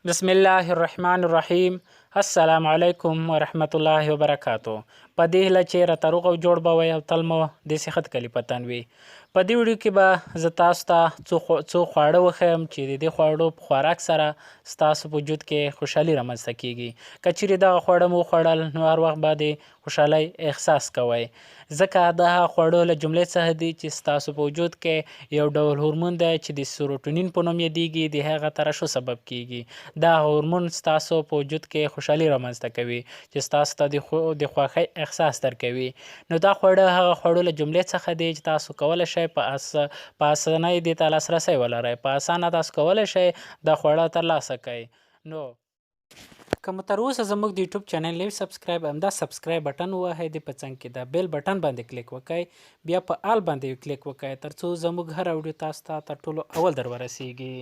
بسم الله الرحمن الرحیم. السلام علیکم ورحمت الله وبرکاتو. په دې هیله چې راته روغ او جوړ به وئ او تل مو د صحت کلي په تن وي. په دې ویډیو کې به زه تاسو ته څو خواړه وښیم چې د دې خواړو په خوراک سره ستاسو په وجود کې خوشحالي رامنځته کیږي. که چیرې دغه خواړه مو وخوړل نو هر وخت به د خوشحالۍ احساس کوئ، ځکه دغه خواړو له جملې څخه دي چې ستاسو په وجود کې یو ډول هورمون دی چې د سروټونین په نوم یادیږي، د هغه ترشح سبب کیږي. دا هورمون ستاسو په وجود کې خوشحالي رامنځته کوي چې ستاسو ته د خوښۍ احساس درکوي. نو دا خواړه هغه خوړو له جملې څخه دي چې تاسو کولی شئ په اسانۍ دې ته لاسرسی ولرئ، په اسانه تاسو کولی شئ دا خواړه ترلاسه کړئ. نو که مو تر اوسه زموږ د یوټیوب چینل نوي سبسکرایب همدا سبسکرایب بټن ووهئ، د په څنګ کې د بیل بټن باندې کلیک وکړئ، بیا په آل باندې کلیک وکړئ ترڅو زموږ هره ویډیو تاسو ته تر ټولو اول در ورسیږي.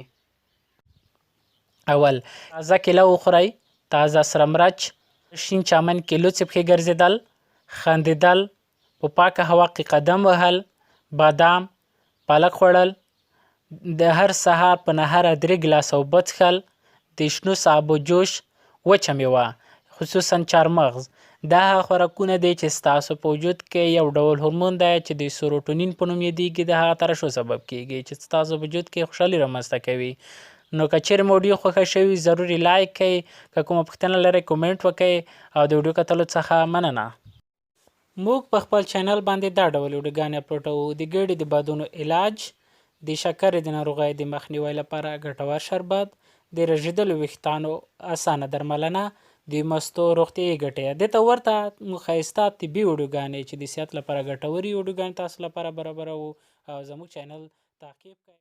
اول تازه کیله وخورئ، تازه سره مرچ، شین چمن کې لوڅې پښې ګرځېدل، خندېدل، په پاکه هوا کې قدم وهل، بادام، پالک خوړل، د هر سهار په نهاره 3 ګیلاسه اوبه څښل، د شنو سابو جوش، وچه میوه خصوصا چارمغز. دا هغه خوراکونه دي چې ستاسو په وجود کې یو ډول هورمون دی چې د سروټونین په نوم یادیږي، د هغه ترشح سبب کیږي چې ستاسو په وجود کې خوشحالي رامنځته کوي. نو که چیرې مو ویډیو خوښه شوي ضروري لایک کړئ، که کومه پوښتنه لرئ کومنټ وکړئ او د ویډیو کتلو څخه مننه. موږ په خپل چینل باندې دا ډول ویډیوګانې اپلوډوو: د ګیډې د بادونو علاج، د شکرې د ناروغۍ د مخنیوي لپاره ګټور شربت، د رژېدلو ویښتانو اسانه درملنه، د مستو روغتیایي ګټې. دې ته ورته ښایسته طبي ویډیوګانې چې د صحت لپاره ګټورې ویډیوګانې تاسو لپاره برابروو او زموږ چینل تعقیب کړئ.